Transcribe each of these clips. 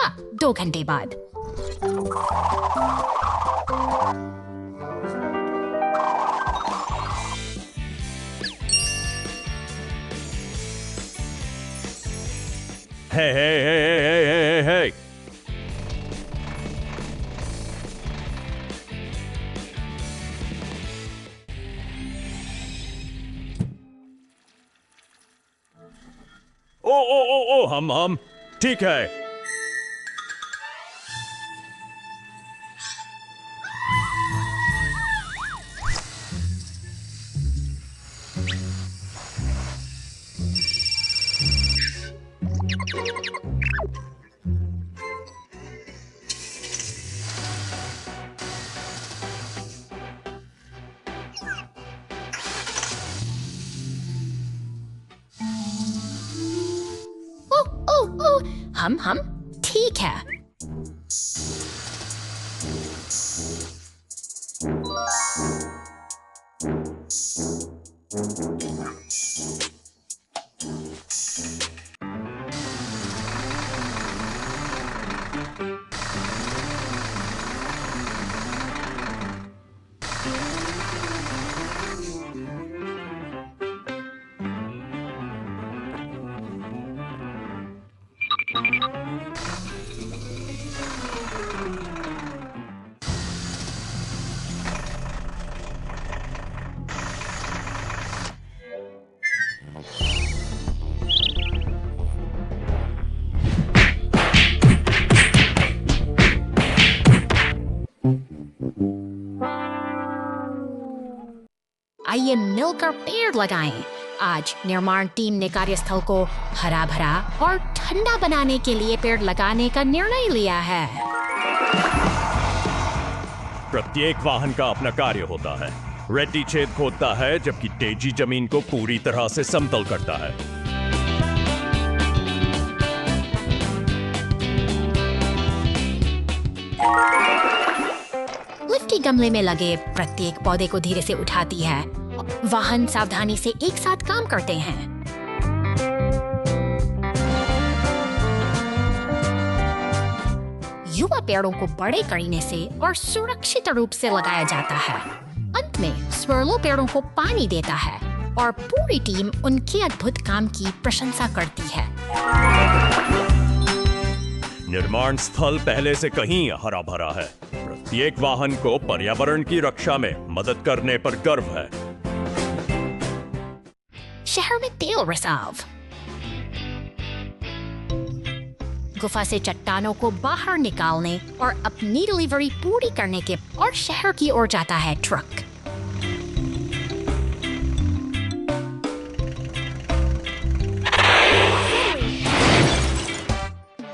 सुबह 2 घंटे बाद। Hey. ओ, हम ठीक है। हम ठीक है। आइए मिलकर पेड़ लगाएं। आज निर्माण टीम ने कार्यस्थल को हरा भरा और ठंडा बनाने के लिए पेड़ लगाने का निर्णय लिया है। प्रत्येक वाहन का अपना कार्य होता है। रेड्डी छेद खोदता है जबकि डेजी जमीन को पूरी तरह से समतल करता है। लिफ्टी गमले में लगे प्रत्येक पौधे को धीरे से उठाती है। वाहन सावधानी से एक साथ काम करते हैं। युवा पेड़ों को बड़े करीने से और सुरक्षित रूप से लगाया जाता है। अंत में स्वर्लो पेड़ों को पानी देता है और पूरी टीम उनके अद्भुत काम की प्रशंसा करती है। निर्माण स्थल पहले से कहीं हरा भरा है। प्रत्येक वाहन को पर्यावरण की रक्षा में मदद करने पर गर्व है। शहर में तेल रिजर्व। गुफा से चट्टानों को बाहर निकालने और अपनी डिलीवरी पूरी करने के और शहर की ओर जाता है ट्रक।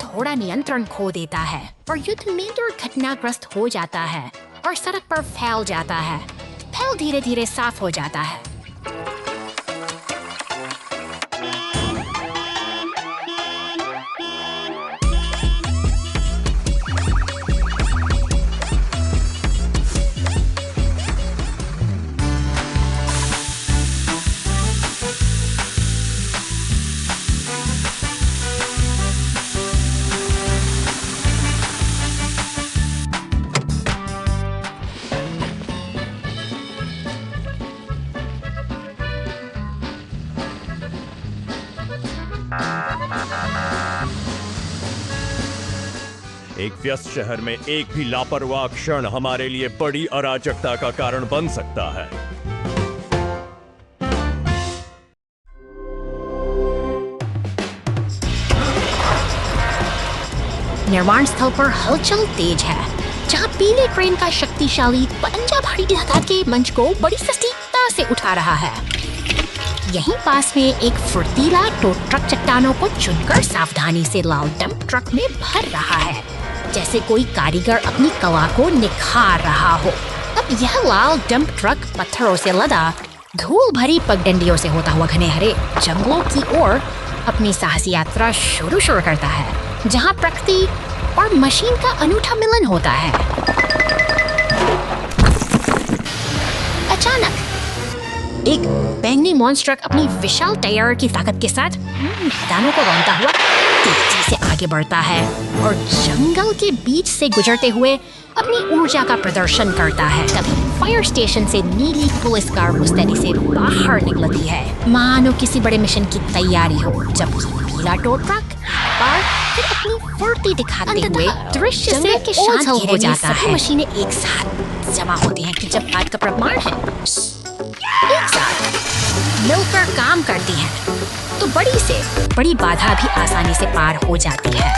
थोड़ा नियंत्रण खो देता है और युद्ध में दुर्घटनाग्रस्त हो जाता है और सड़क पर फैल जाता है। फैल धीरे धीरे साफ हो जाता है। एक व्यस्त शहर में एक भी लापरवाह क्षण हमारे लिए बड़ी अराजकता का कारण बन सकता है। निर्माण स्थल पर हलचल तेज है, जहां पीले क्रेन का शक्तिशाली पंजा भारी धक्का के मंच को बड़ी सटीकता से उठा रहा है। यहीं पास में एक फुर्तीला टो ट्रक चट्टानों को चुनकर सावधानी से लाल डंप ट्रक में भर रहा है, जैसे कोई कारीगर अपनी कला को निखार रहा हो। अब यह लाल डंप ट्रक पत्थरों से लदा धूल भरी पगडंडियों से होता हुआ घने हरे जंगलों की ओर अपनी साहसी यात्रा शुरू करता है, जहां प्रकृति और मशीन का अनूठा मिलन होता है। अचानक एक बैंगनी मॉन्स्टर ट्रक अपनी विशाल टायर की ताकत के साथ मैदानों को रौंदता हुआ तेजी से आगे बढ़ता है और जंगल के बीच से गुजरते हुए अपनी ऊर्जा का प्रदर्शन करता है। तभी फायर स्टेशन से नीली पुलिस कार मुस्तैदी से बाहर निकलती है, मानो किसी बड़े मिशन की तैयारी हो। जबकि पीला टो ट्रक बार फिर अपनी फुर्ती दिखाते हुए दृश्य से के शांत हो जाता है। मशीनें एक साथ जमा होती हैं कि जब बात का प्रमाण है एक साथ मिलकर काम करती हैं तो बड़ी से बड़ी बाधा भी आसानी से पार हो जाती है।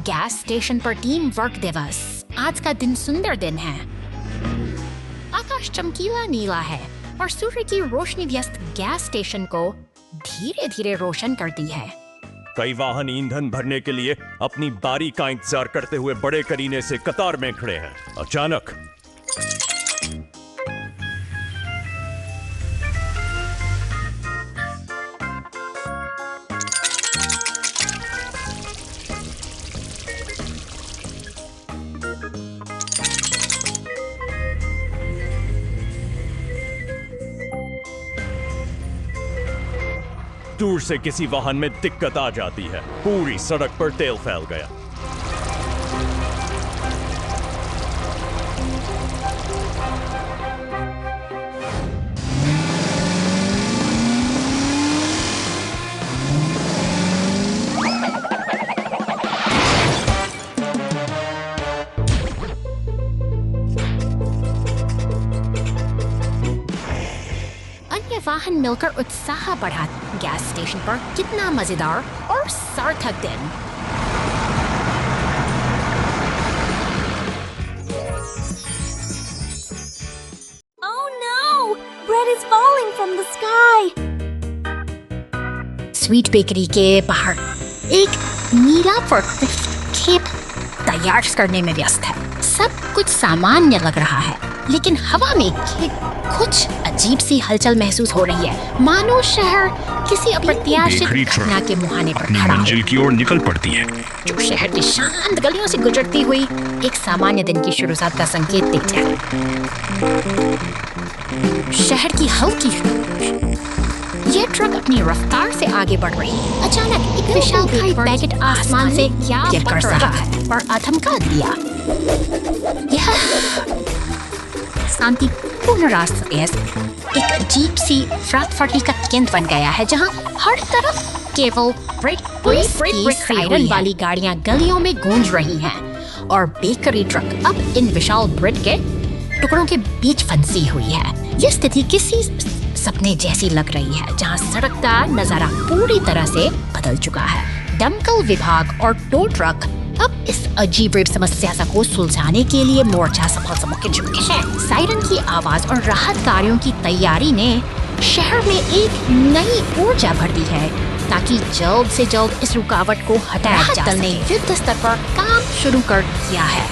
गैस स्टेशन पर टीम वर्क दिवस। आज का दिन सुंदर दिन है। आकाश चमकीला नीला है और सूर्य की रोशनी व्यस्त गैस स्टेशन को धीरे धीरे रोशन करती है। कई वाहन ईंधन भरने के लिए अपनी बारी का इंतजार करते हुए बड़े करीने से कतार में खड़े हैं। अचानक दूर से किसी वाहन में दिक्कत आ जाती है। पूरी सड़क पर तेल फैल गया। वाहन मिलकर उत्साह बढ़ा। गैस स्टेशन पर कितना मजेदार और सार्थक दिन। Oh no! Bread is falling from the sky. Sweet bakery के बाहर एक नीला फोर्कलिफ्ट खेप तैयार करने में व्यस्त है। सब कुछ सामान्य लग रहा है, लेकिन हवा में कुछ अजीब सी हलचल महसूस हो रही है, मानो शहर किसी अप्रत्याशित घटना के मुहाने पर खड़ा हो। मंजिल की ओर निकल पड़ती है, जो शहर की शांत गलियों से गुजरती हुई एक सामान्य दिन की शुरुआत का संकेत देती है। शहर की हल्की ये ट्रक अपनी रफ्तार से आगे बढ़ रही है। अचानक एक विशाल पैकेट आसमान से क्या कर रहा है और आधमका दिया। यह शांतिपूर्ण रास्ते एक अजीब सी अफरा-तफरी का केंद्र बन गया है, जहां हर तरफ केवल पुलिस की सायरन वाली गाड़ियां गलियों में गूंज रही हैं और बेकरी ट्रक अब इन विशाल ब्रेड के टुकड़ों के बीच फंसी हुई है। यह स्थिति किसी सपने जैसी लग रही है, जहां सड़क का नजारा पूरी तरह से बदल चुका है। दमकल विभाग और टो ट्रक अब इस अजीब समस्या को सुलझाने के लिए मोर्चा सफल के चुके हैं। सायरन की आवाज और राहत कार्यों की तैयारी ने शहर में एक नई ऊर्जा भर दी है, ताकि जल्द से जल्द इस रुकावट को हटाया जा सके। युद्ध स्तर पर काम शुरू कर दिया है।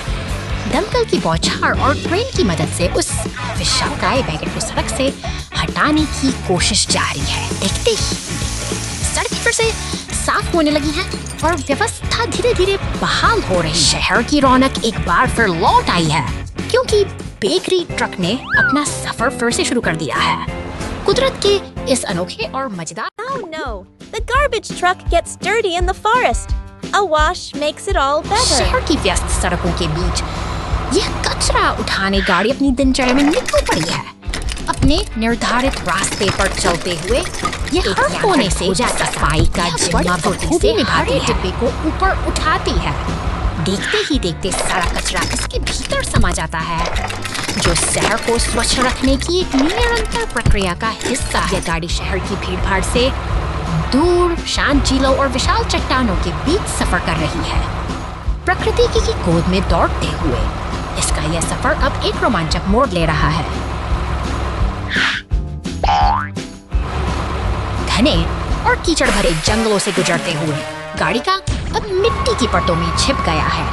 दमकल की बौछार और ट्रेन की मदद से उस विशालकाय पैकेट को सड़क से हटाने की कोशिश जारी है। देखते ही सड़क फिर से साफ होने लगी है और व्यवस्था धीरे धीरे बहाल हो रही है। शहर की रौनक एक बार फिर लौट आई है, क्योंकि बेकरी ट्रक ने अपना सफर फिर से शुरू कर दिया है। कुदरत के इस अनोखे और मजेदार Oh no! The garbage truck gets dirty in the forest. A wash makes it all better. शहर की व्यस्त सड़कों के बीच यह कचरा उठाने गाड़ी अपनी दिनचर्या में निकल पड़ी है। अपने निर्धारित रास्ते पर चलते हुए यह हर कोने से सफाई का जिम्मा बखूबी निभाती है। डिब्बे को ऊपर उठाती है। देखते ही देखते सारा कचरा इसके भीतर समा जाता है, जो शहर को स्वच्छ रखने की एक निरंतर प्रक्रिया का हिस्सा है। यह गाड़ी शहर की भीड़-भाड़ से दूर शांत झीलों और विशाल चट्टानों के बीच सफर कर रही है, प्रकृति की गोद में दौड़ते हुए। इसका यह सफर अब एक रोमांचक मोड़ ले रहा है। घने और कीचड़ भरे जंगलों से गुजरते हुए गाड़ी का अब मिट्टी की परतों में छिप गया है।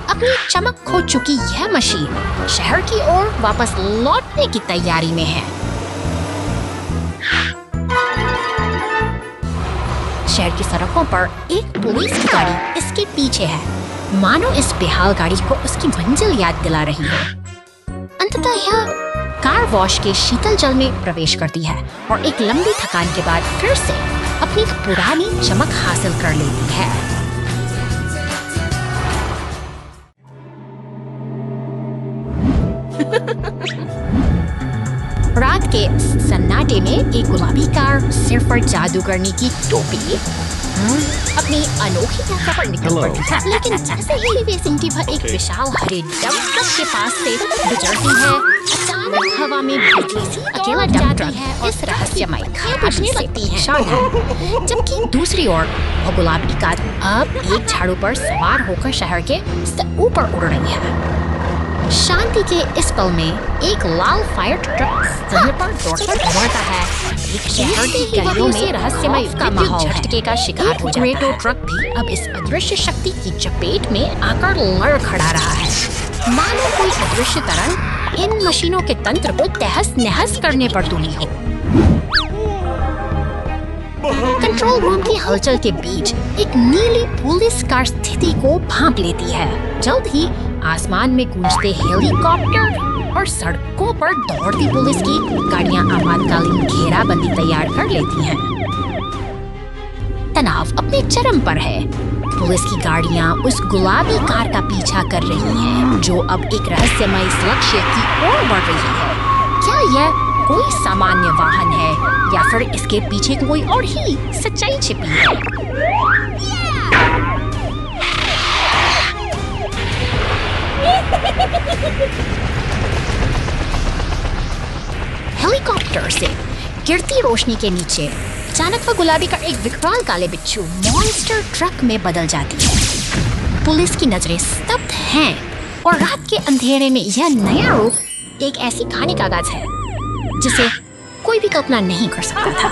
अपनी चमक खो चुकी यह मशीन शहर की ओर वापस लौटने की तैयारी में है। शहर की सड़कों पर एक पुलिस की गाड़ी इसके पीछे है, मानो इस बेहाल गाड़ी को उसकी मंजिल याद दिला रही है। अंततः यह कार वॉश के शीतल जल में प्रवेश करती है और एक लंबी थकान के बाद फिर से अपनी पुरानी चमक हासिल कर लेती है। रात के सन्नाटे में एक गुलाबी कार सिर पर जादूगरनी की टोपी अपनी अनोखी यात्रा पर निकल पड़ती है। लेकिन जैसे ही वे सिंटी भर एक विशाल हरे डंप ट्रक के पास से गुजरती है, अचानक हवा में बिजली सी अकेला डंप ट्रक है इस रहस्यमय खाने लगती है। जबकि दूसरी ओर वो गुलाबी कार अब एक झाड़ू पर सवार होकर शहर के ऊपर उड़ रही है। शांति के इस पल में एक लाल फायर ट्रक समय पर दौड़कर दौड़ता है। एक शहर की गलियों में रहस्यमय का माहौल झटके का शिकार हो जाता है। ट्रक भी अब इस अदृश्य शक्ति की चपेट में आकर लड़खड़ा रहा है, मानो कोई अदृश्य तरंग इन मशीनों के तंत्र को तहस नहस करने पर तुली हो। कंट्रोल रूम की हलचल के बीच एक नीली पुलिस कार स्थिति को भांप लेती है। जल्द ही आसमान में गूंजते हेलीकॉप्टर और सड़कों पर दौड़ती पुलिस की गाड़ियां आपातकालीन घेराबंदी तैयार कर लेती हैं। तनाव अपने चरम पर है। पुलिस की गाड़ियां उस गुलाबी कार का पीछा कर रही हैं, जो अब एक रहस्यमय लक्ष्य की ओर बढ़ रही है। क्या यह कोई सामान्य वाहन है या फिर इसके पीछे कोई और ही सच्चाई छिपी है? हेलीकॉप्टर से गिरती रोशनी के नीचे अचानक वह गुलाबी का एक विकराल काले बिच्छू मॉन्स्टर ट्रक में बदल जाती है। पुलिस की नजरें स्तब्ध हैं और रात के अंधेरे में यह नया रूप एक ऐसी कहानी का आगाज है जिसे कोई भी कल्पना नहीं कर सकता था।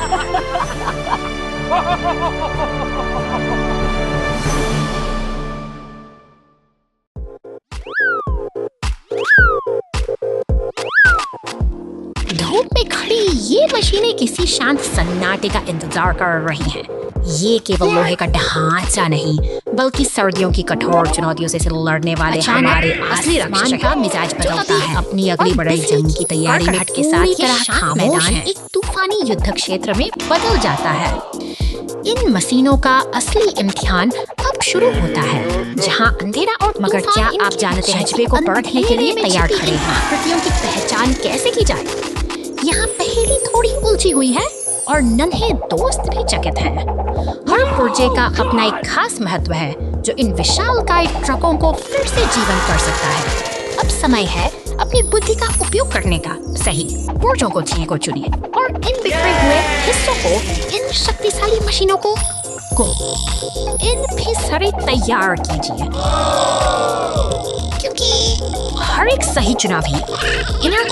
धूप में खड़ी ये मशीनें किसी शांत सन्नाटे का इंतजार कर रही हैं। ये केवल लोहे का ढांचा नहीं, बल्कि सर्दियों की कठोर चुनौतियों से लड़ने वाले हमारे असली रक्षक का मिजाज बदलता है। अपनी अगली बड़ी जंग की तैयारी में के साथ ये मैदान एक तूफानी युद्ध क्षेत्र में बदल जाता है। इन मशीनों का असली इम्तिहान अब शुरू होता है, जहां अंधेरा और मगर क्या आप जानते हैं जज्बे को परखने के लिए तैयार खड़े हैं। आकृतियों की पहचान कैसे की जाए, यहाँ पहेली थोड़ी उलझी हुई है और नन्हे दोस्त भी चकित हैं। हर पुर्जे का अपना एक खास महत्व है जो इन विशालकाय ट्रकों को फिर से जीवंत कर सकता है। अब समय है अपनी बुद्धि का उपयोग करने का। सही पुर्जों को चुनिए और इन बिखरे हुए हिस्सों को, इन शक्तिशाली मशीनों को इन फिसरे तैयार कीजिए, क्योंकि हर एक सही चुनाव ही इन्हें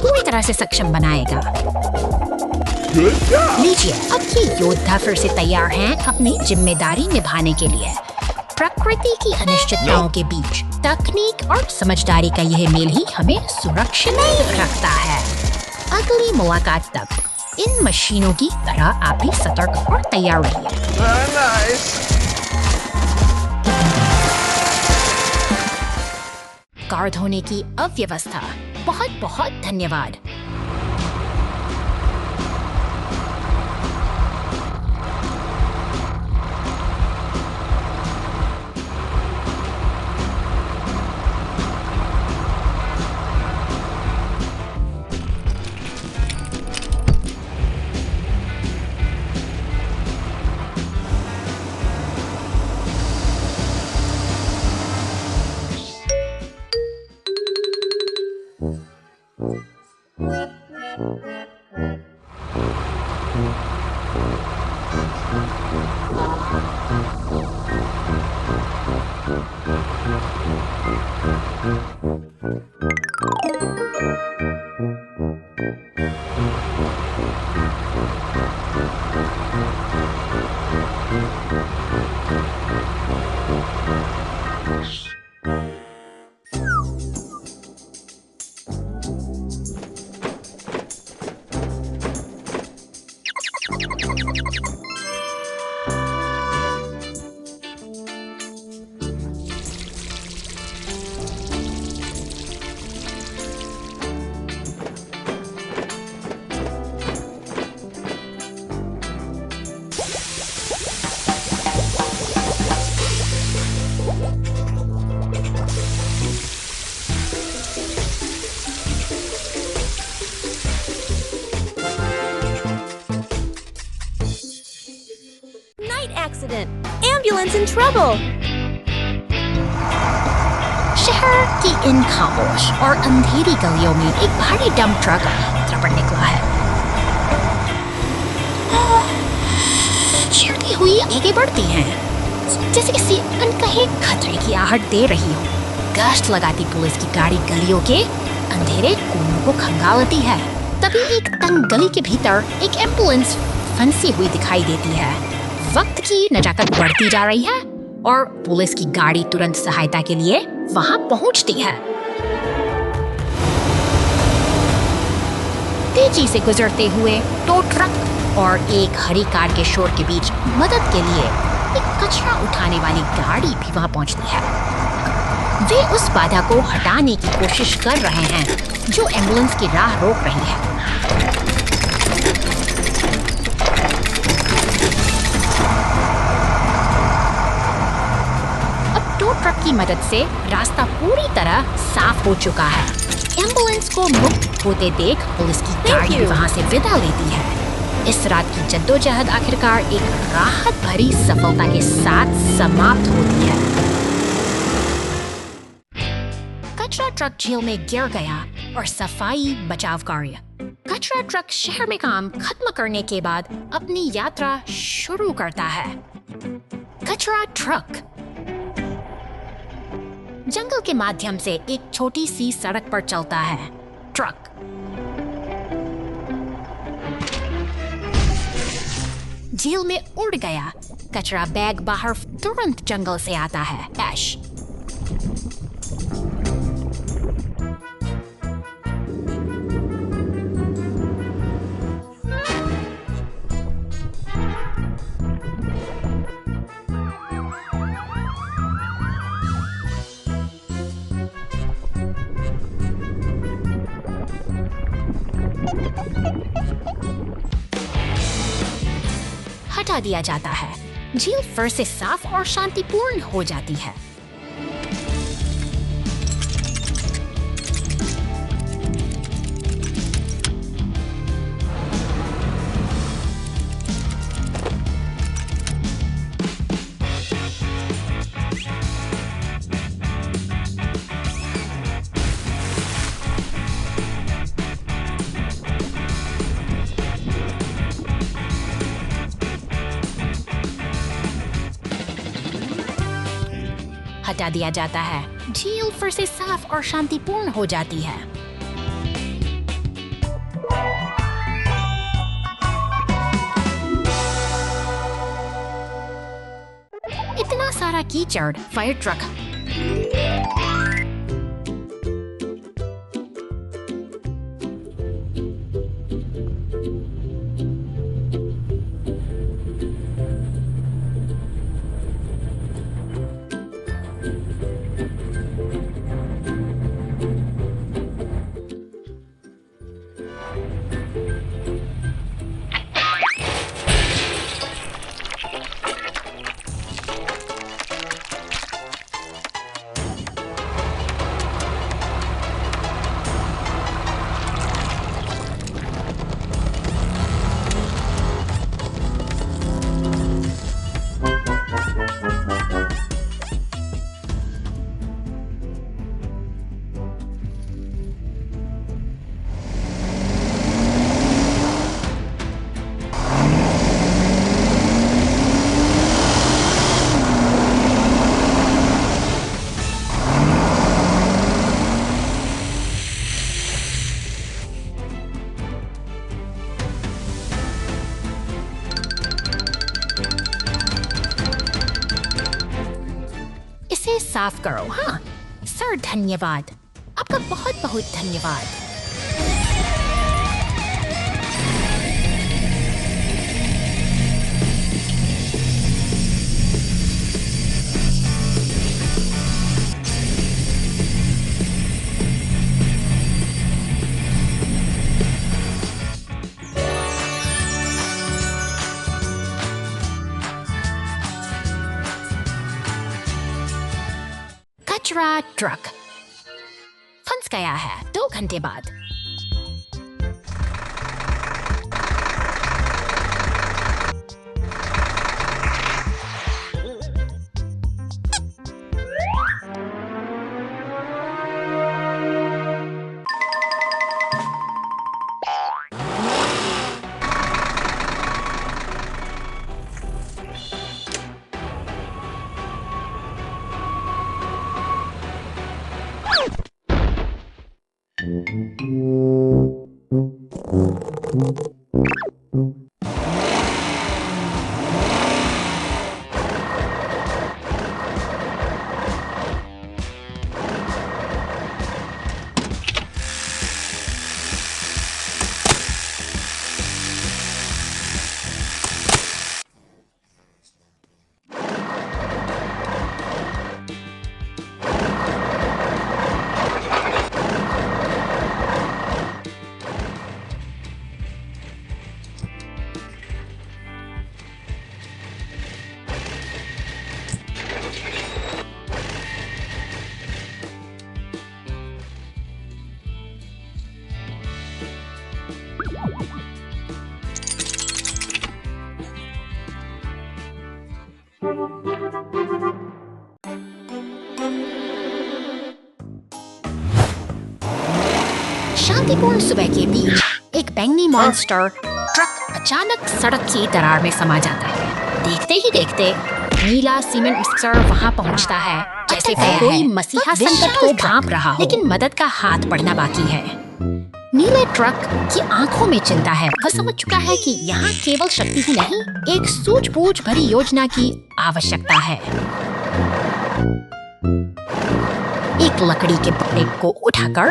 पूरी तरह से सक्षम बनाएगा। लीजिए, अब ये योद्धा फिर से तैयार हैं अपनी जिम्मेदारी निभाने के लिए। प्रकृति की अनिश्चितताओं के बीच तकनीक और समझदारी का यह मेल ही हमें सुरक्षित रखता है। अगली मुलाकात तक इन मशीनों की तरह आप भी सतर्क और तैयार रहिए। कार धोने की अव्यवस्था। बहुत बहुत धन्यवाद। accident. Ambulance in trouble. शहर की इन खामोश और अंधेरी गलियों में एक भारी डंप ट्रक रास्ते पर निकला है। चीरती हुई आगे बढ़ती हैं, जैसे किसी अनकहे खतरे की आहट दे रही हो। गश्त लगाती पुलिस की गाड़ी गलियों के अंधेरे कोनों को खंगालती है। तभी एक तंग गली के भीतर एक एम्बुलेंस फंसी हुई दिखाई देती है। वक्त की नजाकत बढ़ती जा रही है और पुलिस की गाड़ी तुरंत सहायता के लिए वहां पहुंचती है। तेजी से गुजरते हुए टो ट्रक और एक हरी कार के शोर के बीच मदद के लिए एक कचरा उठाने वाली गाड़ी भी वहां पहुंचती है। वे उस बाधा को हटाने की कोशिश कर रहे हैं जो एम्बुलेंस की राह रोक रही है। अब टो ट्रक की मदद से रास्ता पूरी तरह साफ हो चुका है। एम्बुलेंस को मुक्त होते देख पुलिस की गाड़ी वहां से विदा लेती है। इस रात की जद्दोजहद आखिरकार एक राहत भरी सफलता के साथ समाप्त होती है। कचरा ट्रक झील में गिर गया और सफाई बचाव कार्य। कचरा ट्रक शहर में काम खत्म करने के बाद अपनी यात्रा शुरू करता है। कचरा ट्रक जंगल के माध्यम से एक छोटी सी सड़क पर चलता है। ट्रक झील में उड़ गया। कचरा बैग बाहर तुरंत जंगल से आता है। ऐश हटा दिया जाता है। झील फिर से साफ और शांतिपूर्ण हो जाती है। हटा दिया जाता है। झील फिर से साफ और शांतिपूर्ण हो जाती है। इतना सारा कीचड़। फायर ट्रक साफ करो। हाँ सर, धन्यवाद। आपका बहुत बहुत धन्यवाद। कचरा ट्रक फंस गया है 2 घंटे बाद। शांतिपूर्ण सुबह के बीच एक बैंगनी मॉन्स्टर ट्रक अचानक सड़क की दरार में समा जाता है। देखते ही देखते नीला सीमेंट मिक्सर वहां पहुंचता है जैसे कोई मसीहा संकट को भांप रहा हो, लेकिन मदद का हाथ बढ़ना बाकी है। नीले ट्रक की आंखों में चिंता है। वह समझ चुका है कि यहाँ केवल शक्ति ही नहीं, एक सूझबूझ भरी योजना की आवश्यकता है। एक लकड़ी के टुकड़े को उठाकर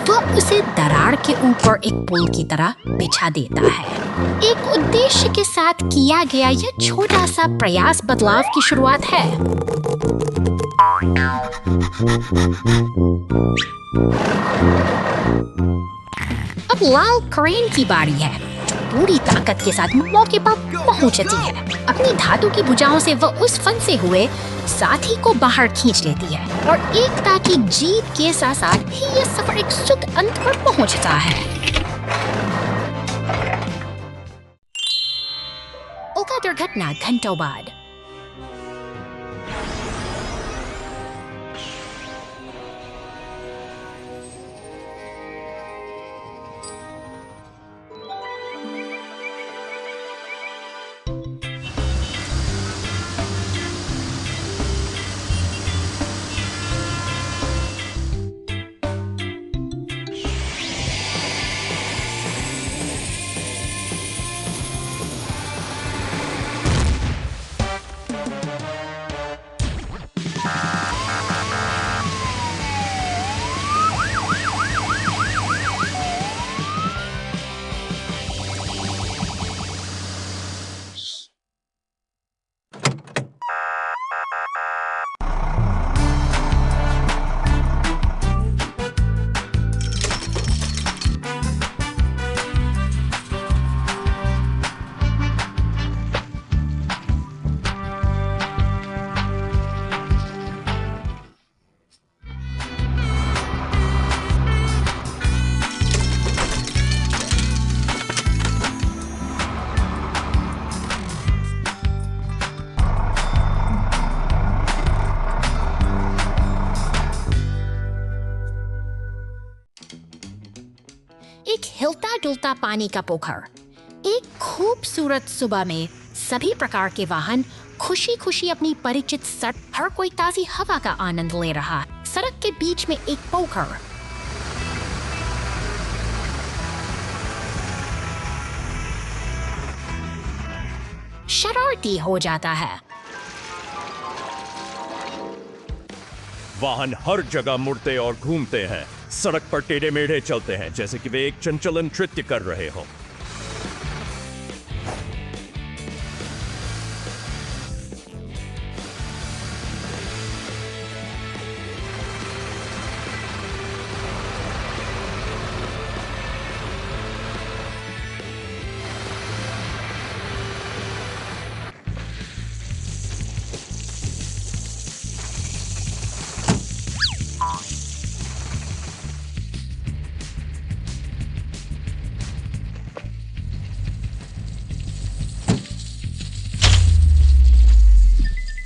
वह उसे दरार के ऊपर एक पुल की तरह बिछा देता है। एक उद्देश्य के साथ किया गया यह छोटा सा प्रयास बदलाव की शुरुआत है। अब लाल क्रेन की बारी है, जो पूरी ताकत के साथ मौके पर पहुंचती है। अपनी धातु की भुजाओं से वह उस फंसे हुए साथी को बाहर खींच लेती है और एकता की जीत के साथ साथ ही यह सफर एक सुख अंत पर पहुंचता है। उनका दुर्घटना घंटों बाद। एक हिलता डुलता पानी का पोखर। एक खूबसूरत सुबह में सभी प्रकार के वाहन खुशी खुशी अपनी परिचित सड़क, हर कोई ताजी हवा का आनंद ले रहा है। सड़क के बीच में एक पोखर। शरारती हो जाता है। वाहन हर जगह मुड़ते और घूमते हैं, सड़क पर टेढ़े मेढ़े चलते हैं जैसे कि वे एक चंचलन नृत्य कर रहे हो।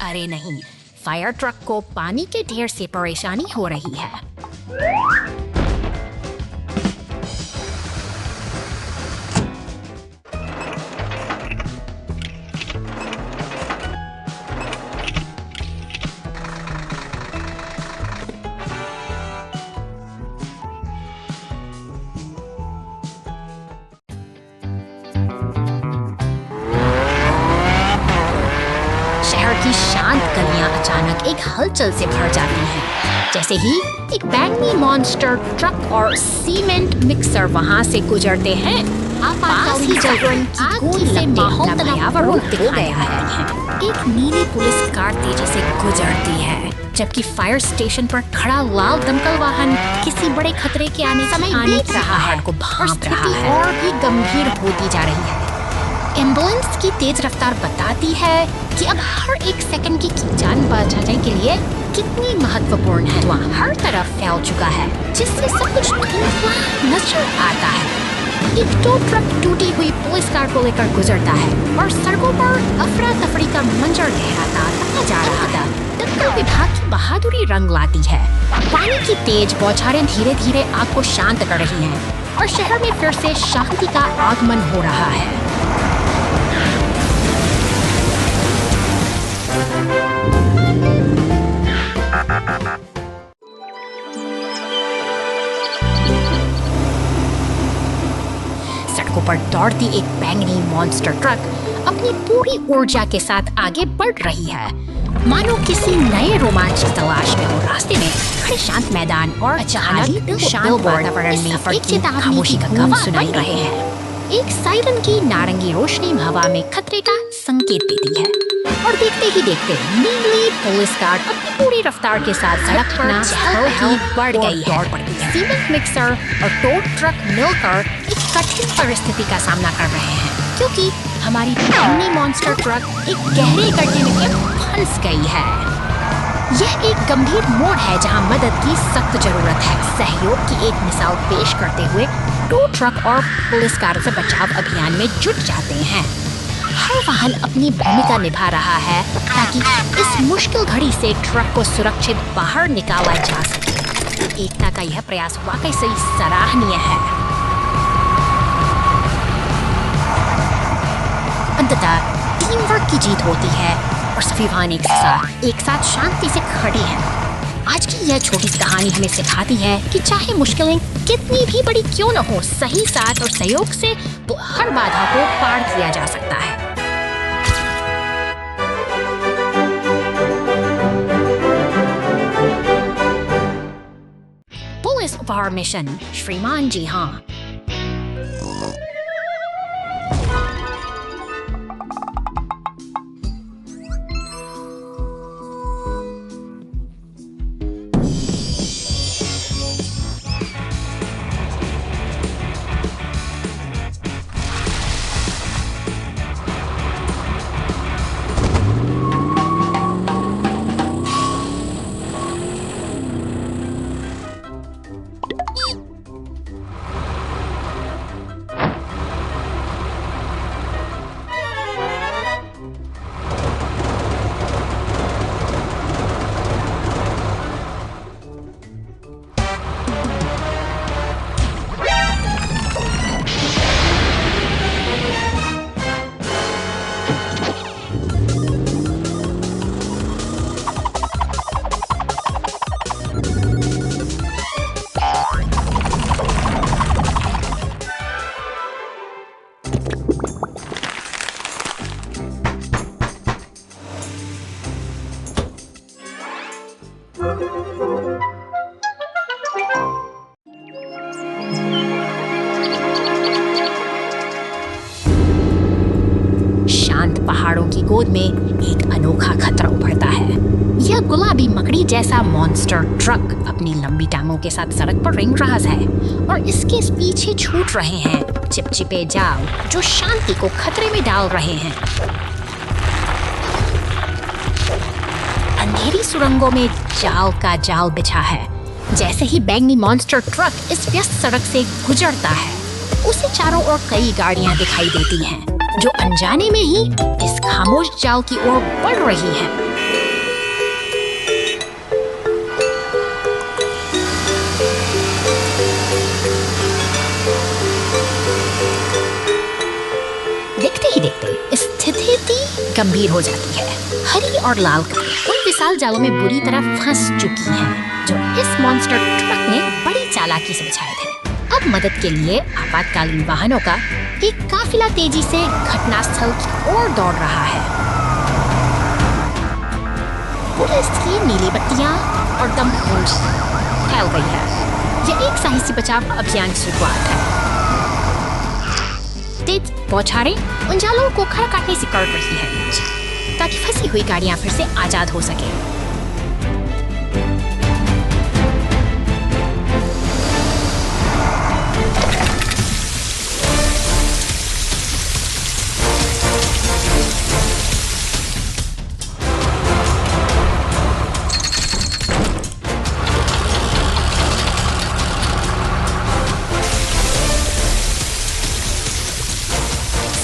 अरे नहीं, फायर ट्रक को पानी के ढेर से परेशानी हो रही है। की शांत गलियां अचानक एक हलचल से भर जाती हैं। जैसे ही एक बैंगनी मॉन्स्टर ट्रक और सीमेंट मिक्सर वहां से गुजरते हैं, आपातकालीन जलवन की गोली से माहौल भयावह दिखाया है। एक नीली पुलिस कार तेजी से गुजरती है, जबकि फायर स्टेशन पर खड़ा लाल दमकल वाहन किसी बड़े खतरे के आने की रहा है को भांप रहा है और भी गंभीर होती जा रही है। एम्बुलेंस की तेज रफ्तार बताती है कि अब हर एक सेकंड की जान बचाने के लिए कितनी महत्वपूर्ण है। धुआं हर तरफ फैल चुका है, जिससे सब कुछ धुंधला नजर आता है। एक टो ट्रक टूटी हुई पुलिस कार को लेकर गुजरता है और सड़कों पर अफरा तफरी का मंजर गहराता जा रहा था। दमकल विभाग की बहादुरी रंग लाती है। पानी की तेज बौछारें धीरे धीरे आग को शांत कर रही हैं और शहर में फिर से शांति का आगमन हो रहा है। सड़कों पर दौड़ती एक बैंगनी मॉन्स्टर ट्रक अपनी पूरी ऊर्जा के साथ आगे बढ़ रही है, मानो किसी नए रोमांच की तलाश में हो। रास्ते में खड़े शांत मैदान और अचानक शांत वातावरण में एक चेतावनी की गूंज सुनाई रहे हैं। एक सायरन की नारंगी रोशनी हवा में खतरे का संकेत देती है और देखते ही देखते नीली पुलिस कार अपनी पूरी रफ्तार के साथ सड़क पर चहल बढ़ गई है। सीमेंट मिक्सर और टो ट्रक मिलकर एक कठिन परिस्थिति का सामना कर रहे हैं, क्योंकि हमारी बैंगनी मॉन्स्टर ट्रक एक गहरे गड्ढे में फंस गई है। यह एक गंभीर मोड़ है जहां मदद की सख्त जरूरत है। सहयोग की एक मिसाल पेश करते हुए टो ट्रक और पुलिस कार से बचाव अभियान में जुट जाते हैं। हर वाहन अपनी भूमिका निभा रहा है ताकि इस मुश्किल घड़ी से ट्रक को सुरक्षित बाहर निकाला जा सके। एकता का यह प्रयास वाकई से सराहनीय है। अंततः टीम वर्क की जीत होती है और सभी वाहन एक साथ शांति से खड़े हैं। आज की यह छोटी सी कहानी हमें सिखाती है कि चाहे मुश्किलें कितनी भी बड़ी क्यों न हो, सही साथ और सहयोग से हर बाधा को पार किया जा सकता है। पुलिस उपहार मिशन, श्रीमान जी हाँ। शांत पहाड़ों की गोद में एक अनोखा खतरा उभरता है। यह गुलाबी मकड़ी जैसा मॉन्स्टर ट्रक अपनी लंबी टांगों के साथ सड़क पर रेंग रहा है और इसके पीछे छूट रहे हैं चिपचिपे जाल जो शांति को खतरे में डाल रहे हैं। अंधेरी सुरंगों में जाल का जाल बिछा है। जैसे ही बैंगनी मॉन्स्टर ट्रक इस व्यस्त सड़क से गुजरता है, उसे चारों ओर कई गाड़ियां दिखाई देती हैं, जो अनजाने में ही इस खामोश जाल की ओर बढ़ रही हैं। देखते ही देखते स्थिति गंभीर हो जाती है। हरी और लाल गाड़ियां उन विशाल जालों में बुरी तरह फंस चुकी हैं, जो इस मॉन्स्टर ट्रक ने बड़ी चालाकी से बिछाए थे। अब मदद के लिए आपातकालीन वाहनों का एक काफिला तेजी से घटनास्थल की ओर दौड़ रहा है। पुलिस की नीली बत्तियां और दमकल फैल गई है। यह एक साहसी बचाव अभियान की शुरुआत है। तेज बौछारें उन जालों को खड़ा काटने से कर रही है ताकि फंसी हुई गाड़ियां फिर से आजाद हो सके।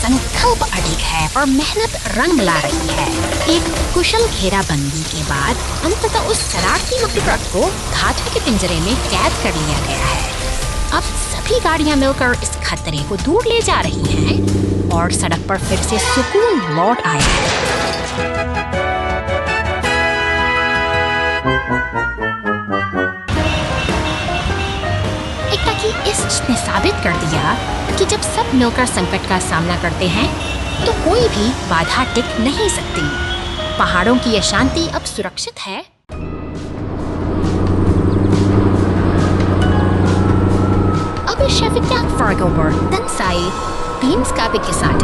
संकल्प अडिग है और मेहनत रंग ला रही है। एक कुशल घेराबंदी के बाद अंततः उस शरारती मक्खी ट्रक को धातु के पिंजरे में कैद कर लिया गया है। अब सभी गाड़ियां मिलकर इस खतरे को दूर ले जा रही हैं और सड़क पर फिर से सुकून लौट आया है। इस ने साबित कर दिया कि जब सब मिलकर संकट का सामना करते हैं तो कोई भी बाधा टिक नहीं सकती। पहाड़ों की यह शांति अब सुरक्षित है। अब Chefcat Fargober Dansai Beams का भी किसान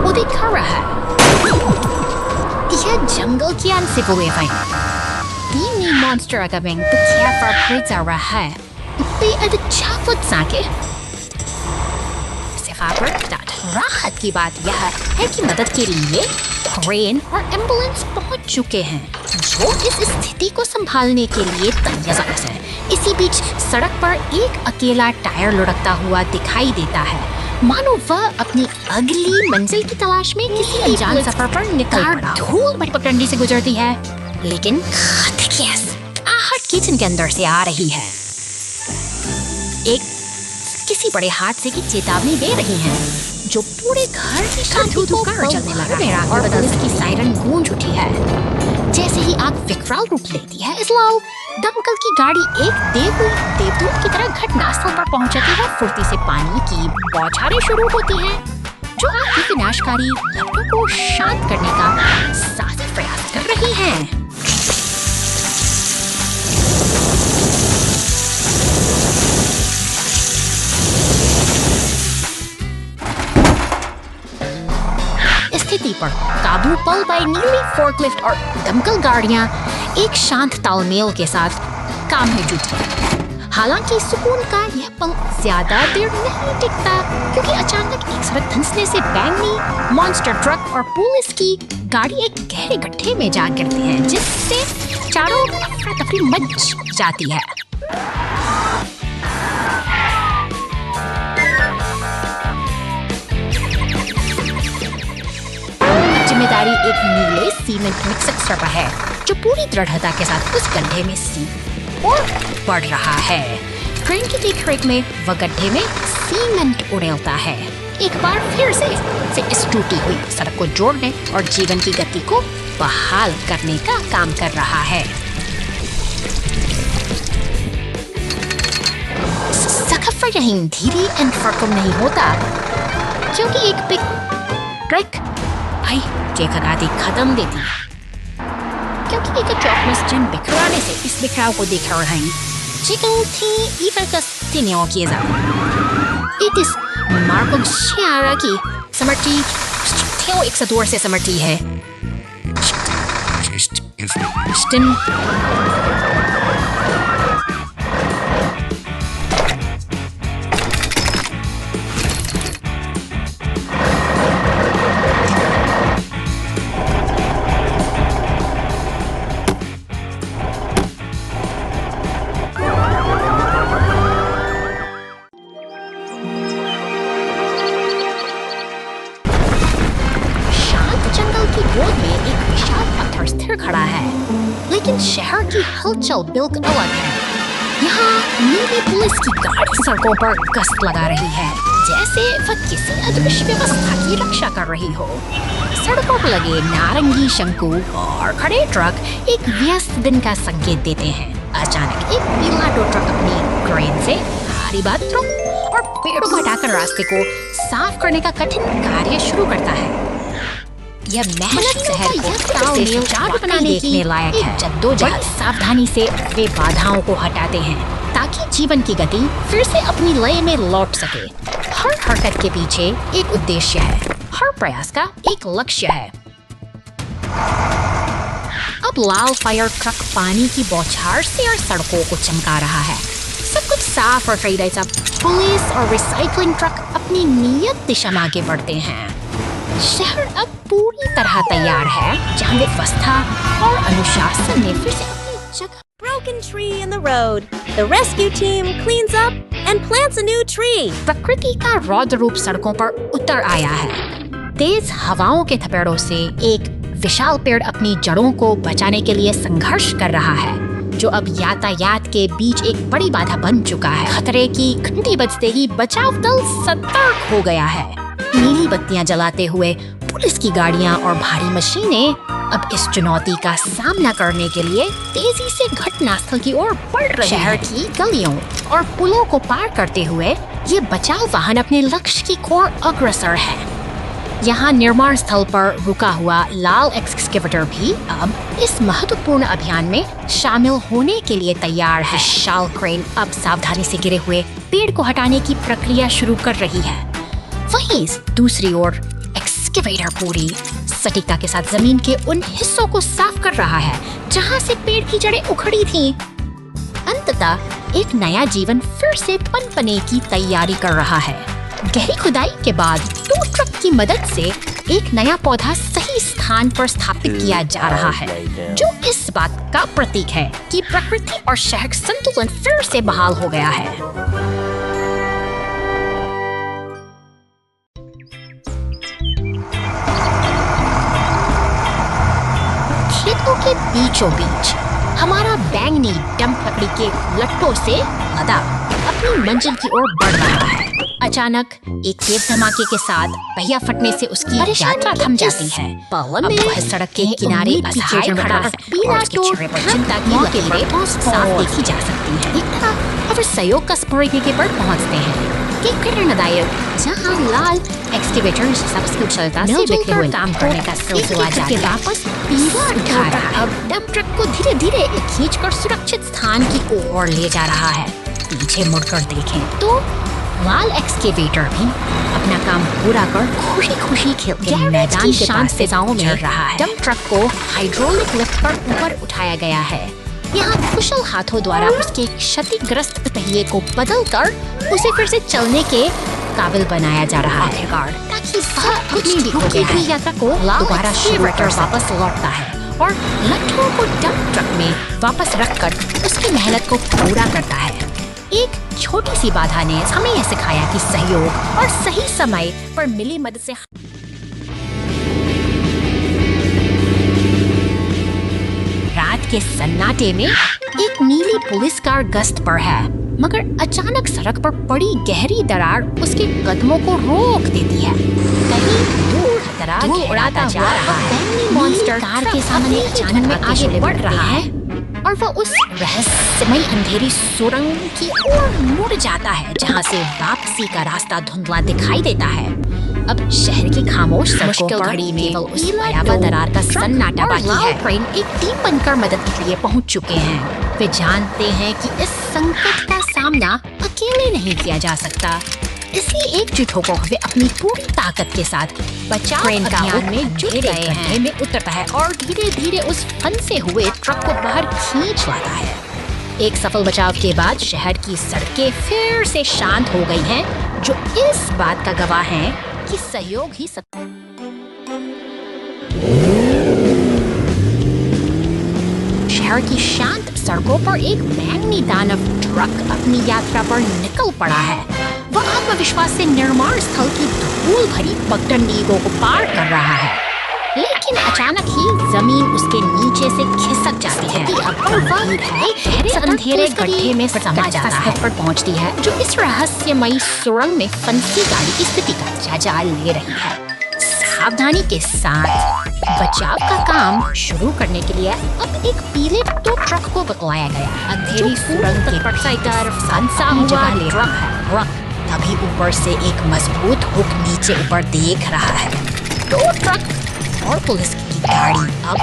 वो दिखा रहा है। यह जंगल की अनसिपुए भाई तीन monster agawing the Kafar Pritza रहा है। चाफुत साके राहत की बात यह है कि मदद के लिए क्रेन और एम्बुलेंस पहुंच चुके हैं जो इस स्थिति को संभालने के लिए तैयार है। इसी बीच सड़क पर एक अकेला टायर लुढ़कता हुआ दिखाई देता है, मानो वह अपनी अगली मंजिल की तलाश में किसी अनजान सफर पर निकल पड़ा। धूल पगडंडी से गुजरती है लेकिन आहट किचन के अंदर से आ रही है। एक किसी बड़े हादसे की चेतावनी दे रही है जो पूरे घर की शांति को चलने लगा है और पुलिस की सायरन गूंज उठी है। जैसे ही आग विकराल रूप लेती है, इसलाउ दमकल की गाड़ी एक देवदूत की तरह घटनास्थल पर पहुंच जाती है। फुर्ती से पानी की बौछारें शुरू होती हैं जो आग की विनाशकारी लपटों को शांत करने का साहसिक प्रयास कर रही हैं। स्थिति पर काबू पल पाई नीली फोर्कलिफ्ट और दमकल गाड़ियां एक शांत तालमेल के साथ काम में जुटी। हालांकि सुकून का यह पल ज्यादा देर नहीं टिकता क्योंकि अचानक एक सड़क धंसने से बैंगनी मॉन्स्टर ट्रक और पुलिस की गाड़ी एक गहरे गड्ढे में जा गिरती है जिससे चारों अफरा तफरी मच जाती है। जिम्मेदारी एक नीले सीमेंट मिक्सर पर है जो पूरी दृढ़ता के साथ उस गड्ढे में और बढ़ रहा है। क्रेन की देखरेख में वह गड्ढे में सीमेंट उड़ेलता है, एक बार फिर से इस टूटी हुई सड़क को जोड़ने और जीवन की गति को बहाल करने का काम कर रहा है। सफर यहीं धीरे एंड फरकम नहीं होता क्योंकि एक बिग ट्रक भाई देखा खत्म देती क्योंकि एक चौकमस जन बिखराने से इस बिखराव को देख रहा है। चिकन थी इवन का तीनों किए जा इट इस मार्को शियारा की समर्थी थियो एक सदूर से समर्थी है। स्टिन खड़ा है लेकिन शहर की हलचल बिल्कुल अलग है। यहाँ नीली पुलिस की गाड़ी सड़कों पर गश्त लगा रही है जैसे वह किसी अदृश्य व्यवस्था की रक्षा कर रही हो। सड़कों पर लगे नारंगी शंकु और खड़े ट्रक एक व्यस्त दिन का संकेत देते हैं। अचानक एक पीला टो ट्रक अपनी क्रेन से भारी बादलों और पेड़ों को हटाकर रास्ते को साफ करने का कठिन कार्य शुरू करता है। यह मेहनत शहर को तालमेल बनाने की लायक है। जद्दोजहद सावधानी से वे बाधाओं को हटाते हैं ताकि जीवन की गति फिर से अपनी लय में लौट सके। हर हरकत के पीछे एक उद्देश्य है, हर प्रयास का एक लक्ष्य है। अब लाल फायर ट्रक पानी की बौछार से और सड़कों को चमका रहा है। सब कुछ साफ और सही रहता। पुलिस और रिसाइकलिंग ट्रक अपनी नियत दिशा में आगे बढ़ते हैं। शहर अब पूरी तरह तैयार है, जहाँ व्यवस्था और अनुशासन ने फिर से अपनी जगह। Broken tree in the road. The rescue team cleans up and plants a new tree. प्रकृति का रौद्र रूप सड़कों पर उतर आया है। तेज हवाओं के थपेड़ों से एक विशाल पेड़ अपनी जड़ों को बचाने के लिए संघर्ष कर रहा है, जो अब यातायात के बीच एक बड़ी बाधा बन चुका है। खतरे की घंटी बजते ही बचाव दल सतर्क हो गया है। नीली बत्तियां जलाते हुए पुलिस की गाड़ियां और भारी मशीनें अब इस चुनौती का सामना करने के लिए तेजी से घटनास्थल की ओर बढ़ रहे हैं। शहर की गलियों और पुलों को पार करते हुए ये बचाव वाहन अपने लक्ष्य की ओर अग्रसर है। यहाँ निर्माण स्थल पर रुका हुआ लाल एक्सकेवेटर भी अब इस महत्वपूर्ण अभियान में शामिल होने के लिए तैयार है। विशाल क्रेन अब सावधानी से गिरे हुए पेड़ को हटाने की प्रक्रिया शुरू कर रही है। वहीं दूसरी ओर एक्सकेवेटर पूरी सटीकता के साथ जमीन के उन हिस्सों को साफ कर रहा है जहां से पेड़ की जड़ें उखड़ी थीं। अंततः एक नया जीवन फिर से पनपने की तैयारी कर रहा है। गहरी खुदाई के बाद टू ट्रक की मदद से एक नया पौधा सही स्थान पर स्थापित किया जा रहा है, जो इस बात का प्रतीक है कि प्रकृति और शहर संतुलन फिर से बहाल हो गया है। खेतों के बीचों बीच हमारा बैंगनी डंप लकड़ी के लट्टों से लदा अपनी मंजिल की ओर बढ़ रहा है। अचानक एक तेज धमाके के साथ पहिया फटने से उसकी यात्रा थम जाती है। अब वह सड़क के किनारे असहाय खड़ा है। बिना चिंता की लकीरें साफ देखी जा सकती हैं। एक तरफ और सहयोग का स्मरण के पर पहुंचते हैं। एक प्रेरणादायक जहां लाल एक्सकेवेटर सब कुशलता से बिखरे हुए काम करने का सिलसिला जारी है। वापस पीला उठा रहा है। अब डंप ट्रक को धीरे धीरे खींचकर सुरक्षित स्थान की ओर ले जा रहा है। पीछे मुड़कर देखें तो लाल एक्सकेवेटर भी अपना काम पूरा कर खुशी खुशी खेलते मैदान के शांत फिजाओं में चल रहा है। डंप ट्रक को हाइड्रोलिक लिफ्ट पर ऊपर उठाया गया है। यहाँ कुशल हाथों द्वारा उसके क्षतिग्रस्त पहिए को बदलकर उसे फिर से चलने के काबिल बनाया जा रहा है, ताकि वह अपनी रुकी हुई यात्रा को दोबारा शुरू कर वापस लौटता है और लट्ठों को डंप ट्रक में वापस रखकर उसकी मेहनत को पूरा करता है। एक छोटी सी बाधा ने हमें यह सिखाया कि सहयोग और सही समय पर मिली मदद से रात के सन्नाटे में एक नीली पुलिस कार गश्त पर है, मगर अचानक सड़क पर पड़ी गहरी दरार उसके कदमों को रोक देती है। कहीं दूर दरार उड़ाता जा रहा है। मॉन्स्टर कार के सामने अचानक में आगे बढ़ रहा है और वह उस रहस्यमयी अंधेरी सुरंग की ओर मुड़ जाता है, जहां से वापसी का रास्ता धुंधला दिखाई देता है। अब शहर की खामोश मुश्किल घड़ी में केवल उस भयावह दरार का सन्नाटा बाकी है। ट्रेन एक टीम बनकर मदद के लिए पहुंच चुके हैं। वे जानते हैं कि इस संकट का सामना अकेले नहीं किया जा सकता, इसलिए एकजुट होकर वे अपनी पूरी ताकत के साथ बचाव अभियान में जुट गए हैं। में उतरता है और धीरे धीरे उस फंसे हुए ट्रक को बाहर खींच लाता है। एक सफल बचाव के बाद शहर की सड़कें फिर से शांत हो गई हैं, जो इस बात का गवाह हैं कि सहयोग ही शहर की शांत सड़कों पर एक बैंगनी दानव ट्रक अपनी यात्रा पर निकल पड़ा है। वह आत्मविश्वास से निर्माण स्थल की धूल भरी पगडंडियों को पार कर रहा है, लेकिन अचानक ही जमीन उसके नीचे से खिसक जाती है और वह गहरे अंधेरे गड्ढे में समा जाता है पर पहुंचती है, जो इस रहस्यमयी सुरंग में फंसी गाड़ी की स्थिति का जायजा ले रही है। सावधानी के साथ बचाव का काम शुरू करने के लिए अब एक पीले टो ट्रक को बतलाया गया। अंधेरी सुरंग के तरफ फंसा हुआ ट्रक है। तभी ऊपर से एक मजबूत हुक नीचे ऊपर देख रहा है। टो ट्रक और पुलिस की गाड़ी अब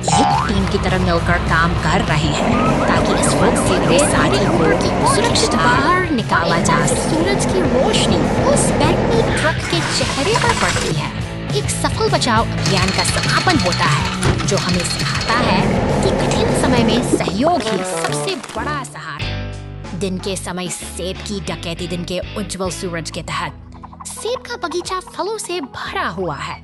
एक टीम की तरह मिलकर काम कर रहे हैं ताकि इस वक्त से वे सारी को सुरक्षित बाहर निकाला जा सके। सूरज की रोशनी उस बैंगनी ट्रक के चेहरे पर पड़ती है। एक सफल बचाव अभियान का समापन होता है जो हमें सिखाता है कि कठिन समय में सहयोग ही सबसे बड़ा सहारा है। दिन के समय सेब की डकैती दिन के उज्जवल सूरज के तहत सेब का बगीचा फलों से भरा हुआ है।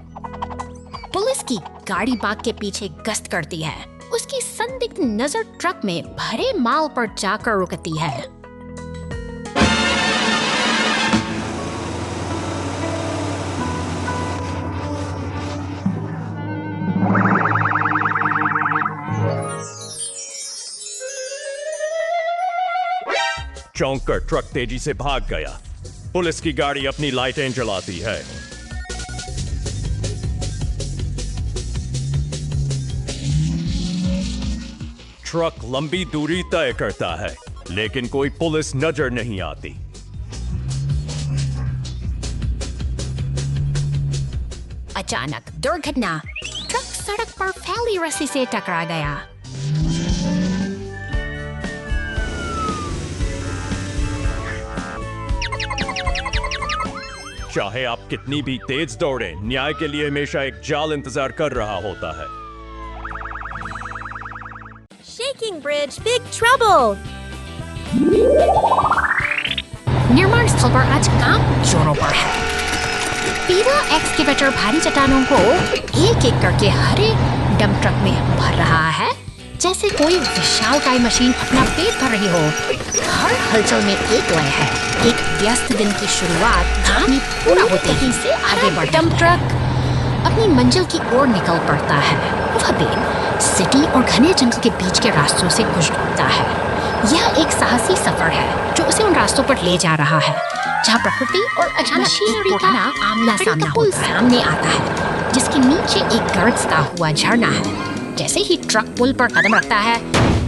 पुलिस की गाड़ी बाग के पीछे गश्त करती है। उसकी संदिग्ध नजर ट्रक में भरे माल पर जाकर रुकती है। चौंक कर ट्रक तेजी से भाग गया। पुलिस की गाड़ी अपनी लाइटें जलाती है। ट्रक लंबी दूरी तय करता है लेकिन कोई पुलिस नजर नहीं आती। अचानक दुर्घटना, ट्रक सड़क पर फैली रस्सी से टकरा गया। चाहे आप कितनी भी तेज दौड़ें, न्याय के लिए हमेशा एक जाल इंतजार कर रहा होता है। Shaking Bridge, big trouble! निर्माण स्थल पर आज काम जोरों पर है। पीला एक्सकेवेटर भारी चट्टानों को एक एक करके हरे डंप ट्रक में भर रहा है जैसे कोई विशालकाय मशीन अपना पेट भर रही हो। हर हलचल में एक लय है। एक व्यस्त दिन की शुरुआत काम पूरा होते ही से आगे बढ़ डंप ट्रक अपनी मंजिल की ओर निकल पड़ता है। वह दिन सिटी और घने जंगल के बीच के रास्तों से गुजरता है। यह एक साहसी सफर है जो उसे उन रास्तों पर ले जा रहा है जहाँ प्रकृति और मशीनरी का आमना सामना सामने आता है, जिसके नीचे एक गरजता हुआ झरना है। जैसे ही ट्रक पुल पर कदम रखता है,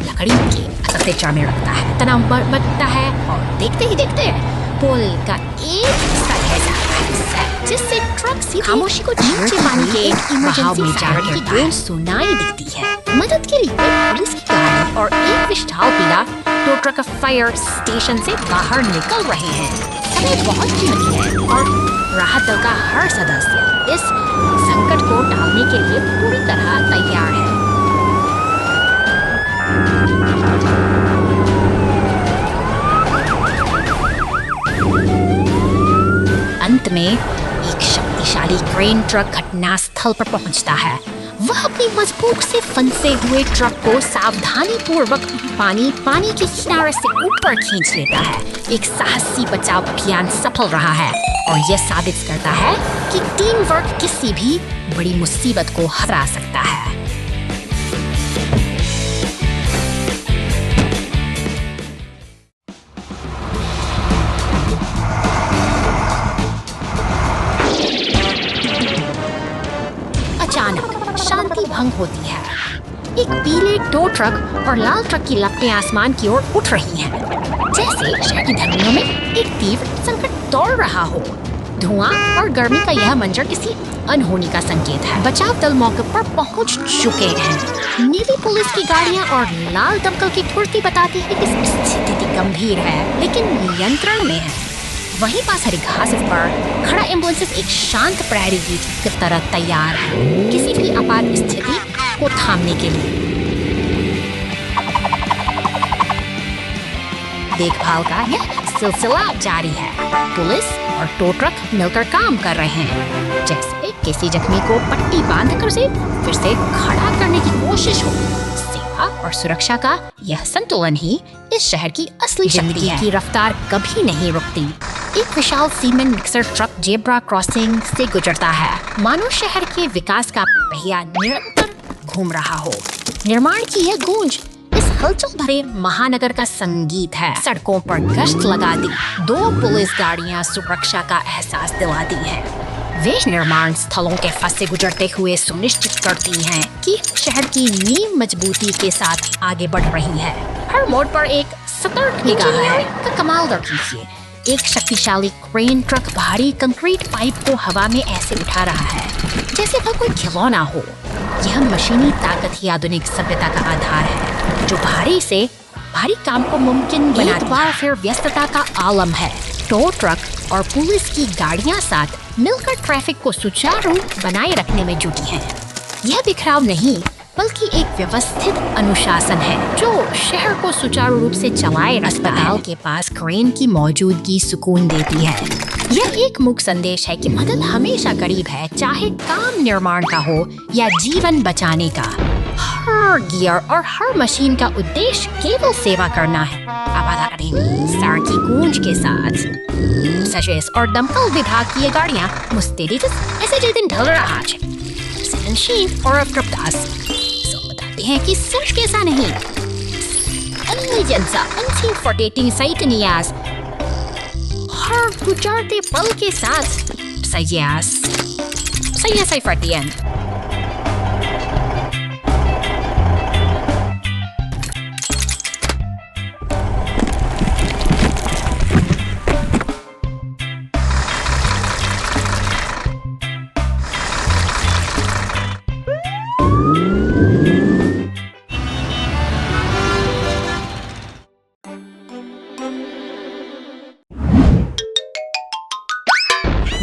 लकड़ी के असर से चढ़ने लगता है, तनाव बढ़ता है और देखते ही देखते पुल का एक हिस्सा ढह जाता है, जिससे ट्रक सीधे खामोशी को नीचे पानी के बहाव में जा रही गूंज सुनाई देती है। मदद के लिए पुलिस की गाड़ी और एक विशाल पीला टो ट्रक फायर स्टेशन से बाहर निकल रहे हैं। समय बहुत कीमती है और राहत दल का हर सदस्य इस संकट को टालने के लिए पूरी तरह तैयार है। अंत में एक शक्तिशाली क्रेन ट्रक घटनास्थल पर पहुंचता है। वह अपनी मजबूत से फंसे हुए ट्रक को सावधानी पूर्वक पानी के किनारे से ऊपर खींच लेता है। एक साहसी बचाव अभियान सफल रहा है और यह साबित करता है कि टीम वर्क किसी भी बड़ी मुसीबत को हरा सकता है। अचानक शांति भंग होती है। एक पीले टो ट्रक और लाल ट्रक की लपटें आसमान की ओर उठ रही हैं, जैसे शहर की धरतियों में एक तीव्र संकट दौड़ रहा हो। धुआं और गर्मी का यह मंजर किसी अनहोनी का संकेत है। बचाव दल मौके पर पहुंच चुके हैं। नीली पुलिस की गाड़ियां और लाल दमकल की फुर्ती बताती है कि स्थिति गंभीर है लेकिन नियंत्रण में है। वहीं पास हरी घास पर खड़ा एम्बुलेंस एक शांत प्रहरी की तरह तैयार है किसी भी आपात स्थिति को थामने के लिए। देखभाल का यह सिलसिला जारी है। पुलिस और टो ट्रक मिलकर काम कर रहे हैं, जैसे किसी जख्मी को पट्टी बांधकर उसे फिर से खड़ा करने की कोशिश हो। सेवा और सुरक्षा का यह संतुलन ही इस शहर की असली शक्ति है। की रफ्तार कभी नहीं रुकती। एक विशाल cement mixer truck zebra crossing से गुजरता है, मानो शहर के विकास का पहिया निरंतर घूम रहा हो। निर्माण की यह गूंज इस हलचल भरे महानगर का संगीत है। सड़कों पर गश्त लगाती 2 पुलिस गाड़ियां सुरक्षा का एहसास दिलाती हैं। वे निर्माण स्थलों के फंस से गुजरते हुए सुनिश्चित करती हैं कि शहर की नींव मजबूती के साथ आगे बढ़ रही है। हर मोड़ पर एक सतर्क निगाह है। का कमाल कीजिए। एक शक्तिशाली क्रेन ट्रक भारी कंक्रीट पाइप को हवा में ऐसे उठा रहा है जैसे वह कोई खिलौना हो। यह मशीनी ताकत ही आधुनिक सभ्यता का आधार है, जो भारी से भारी काम को मुमकिन बनाती है। एक बार फिर व्यस्तता का आलम है। टो ट्रक और पुलिस की गाड़ियां साथ मिलकर ट्रैफिक को सुचारू बनाए रखने में जुटी हैं। यह बिखराव नहीं बल्कि एक व्यवस्थित अनुशासन है जो शहर को सुचारू रूप से चलाए रखता है। अस्पताल के पास क्रेन की मौजूदगी सुकून देती है। यह एक मुख्य संदेश है कि मदद हमेशा करीब है, चाहे काम निर्माण का हो या जीवन बचाने का। हर गियर और हर मशीन का उद्देश्य केवल सेवा करना है। सड़क की गूंज के साथ सचेस और दमकल विभाग की ये गाड़ियां मुस्तैदी ऐसे जिस दिन ढल रहा है। संशील और अप्रदास बताते हैं कि सिर्फ कैसा नहीं हर गुजरते पल के साथ सही फटियन।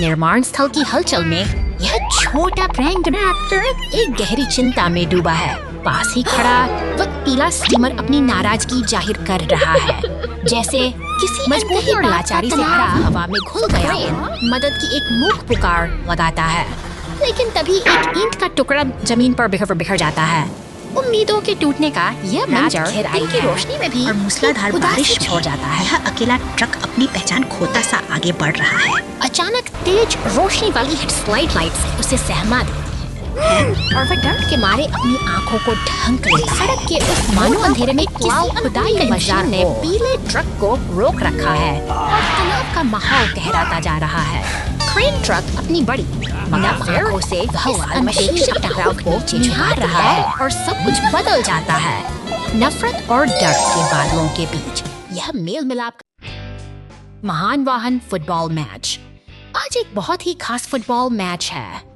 निर्माण स्थल की हलचल में यह छोटा प्रैंक एक गहरी चिंता में डूबा है। पास ही खड़ा वक्त पीला स्टीमर अपनी नाराजगी जाहिर कर रहा है, जैसे किसी मजबूरी और लाचारी से भरा हवा में घुल गया मदद की एक मूक पुकार लगाता है। लेकिन तभी एक ईंट का टुकड़ा जमीन पर बिखर जाता है। उम्मीदों के टूटने का यह मंजर दिन की रोशनी में भी और मूसलाधार बारिश छोड़ जाता है। यह अकेला ट्रक अपनी पहचान खोता सा आगे बढ़ रहा है। अचानक तेज रोशनी वाली हेडलाइट लाइट से उसे सहमा देती है और वह डर के मारे अपनी आंखों को ढंक लेता है। सड़क के उस मानो अंधेरे में किसी खुदाई मशीन ने पीले ट्रक को रोक रखा है और तनाव का माहौल गहराता जा रहा है। क्रेन ट्रक अपनी बड़ी आंखों से अनपेक्षित टकराव को निहार रहा है और सब कुछ बदल जाता है। नफरत और डर के बादलों के बीच यह मेल मिलाप महान वाहन फुटबॉल मैच। आज एक बहुत ही खास फुटबॉल मैच है।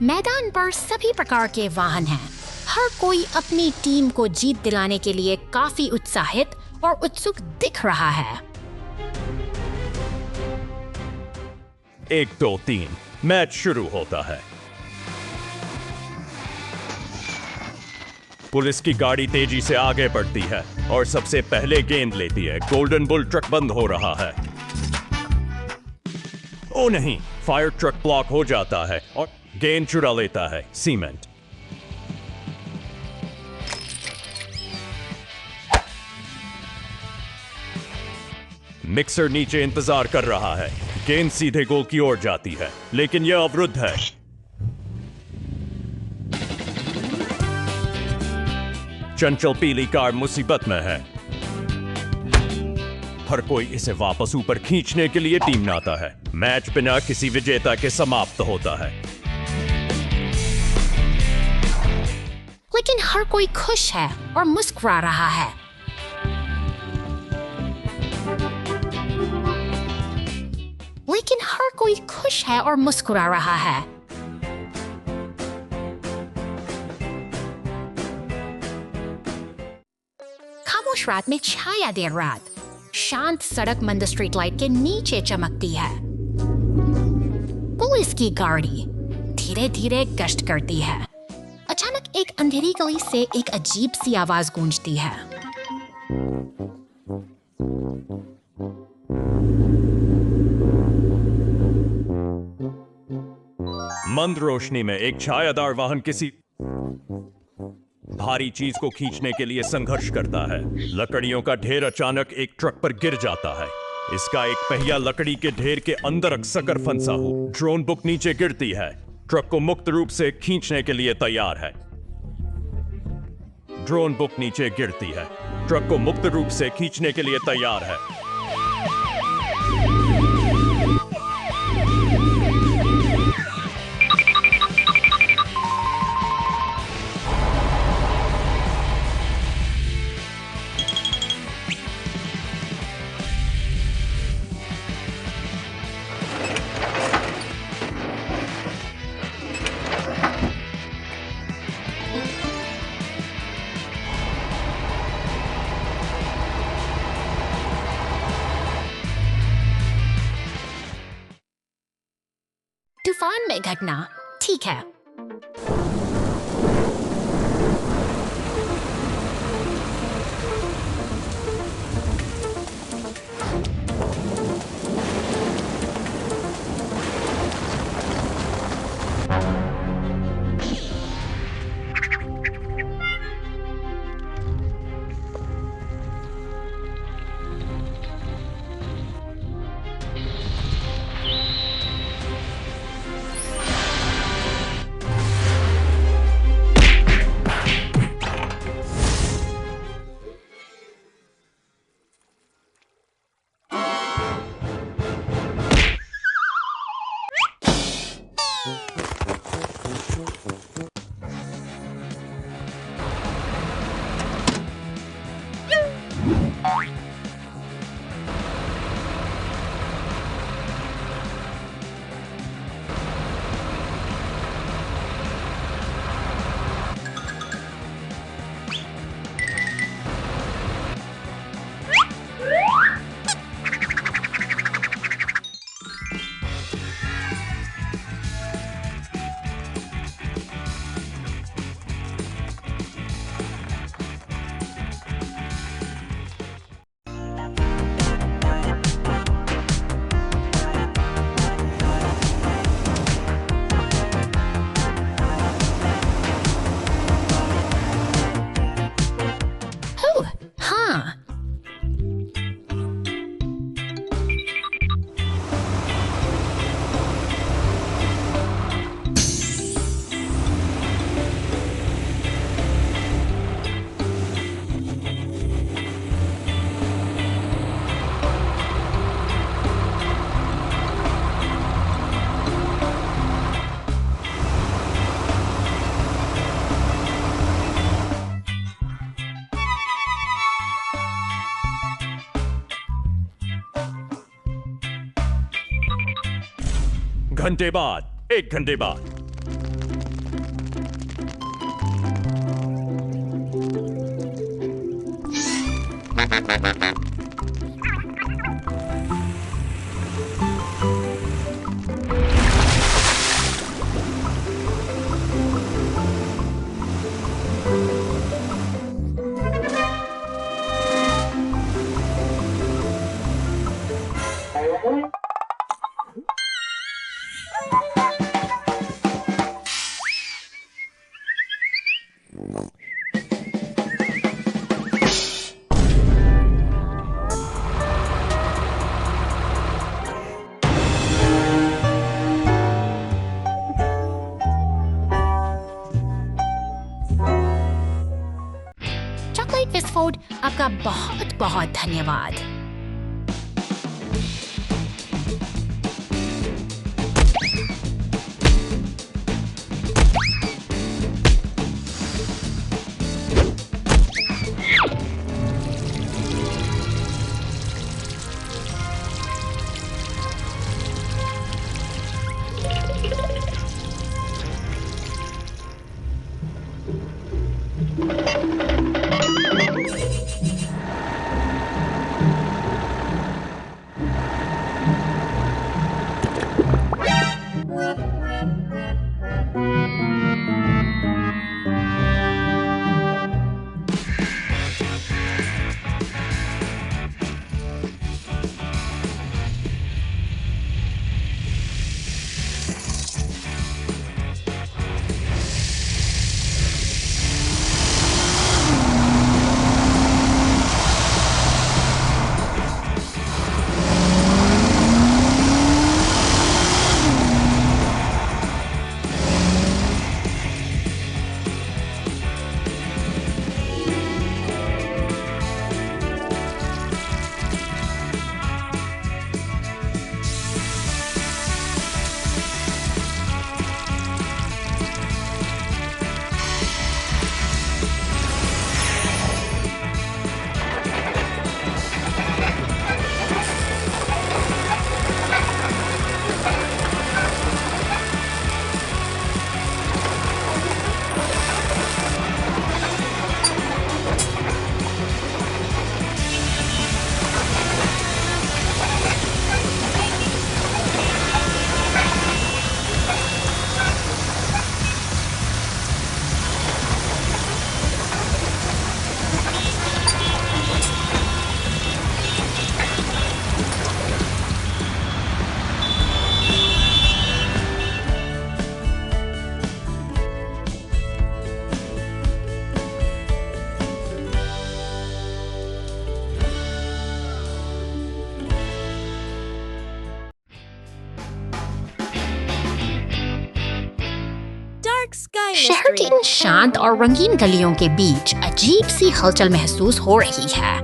मैदान पर सभी प्रकार के वाहन हैं। हर कोई अपनी टीम को जीत दिलाने के लिए काफी उत्साहित और उत्सुक दिख रहा है। 1, 2, 3 मैच शुरू होता है। पुलिस की गाड़ी तेजी से आगे बढ़ती है और सबसे पहले गेंद लेती है। गोल्डन बुल ट्रक बंद हो रहा है। ओ नहीं, फायर ट्रक ब्लॉक हो जाता है और गेंद चुरा लेता है सीमेंट। मिक्सर नीचे इंतजार कर रहा है। गेंद सीधे गोल की ओर जाती है, लेकिन यह अवरुद्ध है। चंचल पीली कार मुसीबत में है। हर कोई इसे वापस ऊपर खींचने के लिए टीमनाता है। मैच बिना किसी विजेता के समाप्त होता है। लेकिन हर कोई खुश है और मुस्कुरा रहा है। लेकिन हर कोई खुश है और मुस्कुरा रहा है। खामोश रात में छाया देर रात शांत सड़क मंद स्ट्रीट लाइट के नीचे चमकती है। पुलिस की गाड़ी धीरे धीरे गश्त करती है। अचानक एक अंधेरी गली से एक अजीब सी आवाज गूंजती है। मंद रोशनी में एक छायादार वाहन किसी भारी चीज को खींचने के लिए संघर्ष करता है। लकड़ियों का ढेर अचानक एक ट्रक पर गिर जाता है। इसका एक पहिया लकड़ी के ढेर के अंदर अक्सर फंसा हो। ड्रोन बुक नीचे गिरती है। ट्रक को मुक्त रूप से खींचने के लिए तैयार है। ड्रोन बुक नीचे गिरती है। ट्रक को मुक्त रूप से खींचने के लिए तैयार है। तूफान में घटना। ठीक है। हाँ, घंटे बाद, 1 घंटे बाद। चॉकलेट विस्फोट, आपका बहुत बहुत धन्यवाद। dark sky शहर की mystery. इन शांत और रंगीन गलियों के बीच अजीब सी हलचल महसूस हो रही है।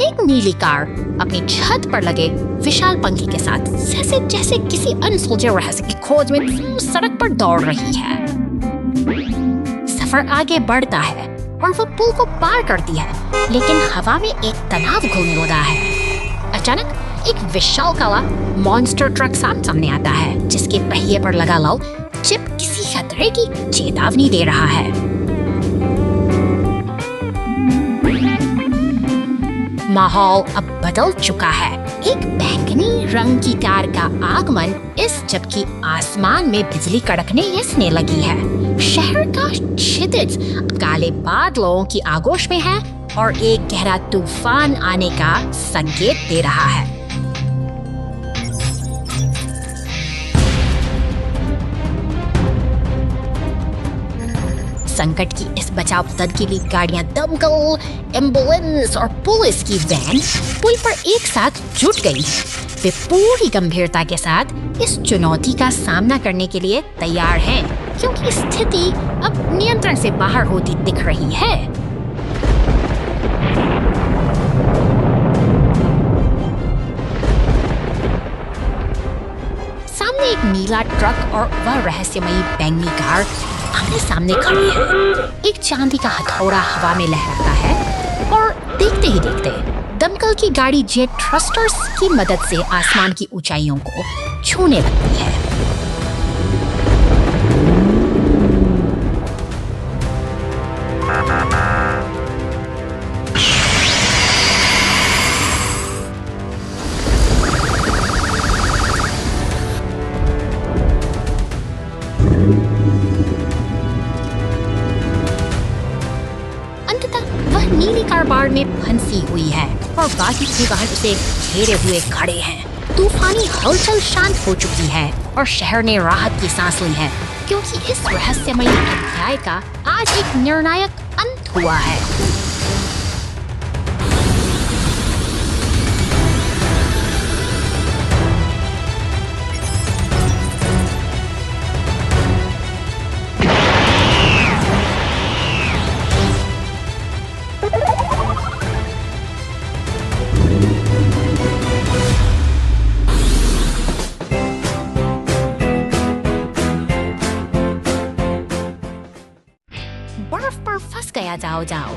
एक नीली कार अपनी छत पर लगे विशाल पंखे के साथ जैसे जैसे किसी अनसुलझे रहस्य की खोज में सड़क पर दौड़ रही है। सफर आगे बढ़ता है और वो पुल को पार करती है, लेकिन हवा में एक तनाव घूमने लगा है। अचानक एक विशाल काला मॉन्स्टर ट्रक सामने आता है, जिसके पहिए पर लगा लाल चिप किसी खतरे की चेतावनी दे रहा है। माहौल अब बदल चुका है। एक बैंगनी रंग की कार का आगमन इस जबकि आसमान में बिजली कड़कने यसने लगी है। शहर का क्षितिज काले बादलों की आगोश में है और एक गहरा तूफान आने का संकेत दे रहा है। संकट की इस बचाव तदकीली गाड़ियां दमकल, एम्बुलेंस और पुलिस की वैन पुल पर एक साथ जुट गई। वे पूरी गंभीरता के साथ इस चुनौती का सामना करने के लिए तैयार हैं, क्योंकि स्थिति अब नियंत्रण से बाहर होती दिख रही है। सामने एक नीला ट्रक और वह रहस्यमयी बैंगनी कार आमने सामने खड़े हैं। एक चांदी का हथौड़ा हवा में लहराता है और देखते ही देखते दमकल की गाड़ी जेट थ्रस्टर्स की मदद से आसमान की ऊंचाइयों को छूने लगती है। नीली कार बाढ़ में फंसी हुई है और बाकी के वाहन उसे घेरे हुए खड़े हैं। तूफानी हलचल शांत हो चुकी है और शहर ने राहत की सांस ली है, क्योंकि इस रहस्यमयी अध्याय का आज एक निर्णायक अंत हुआ है। बर्फ पर फंस गया जाओ जाओ।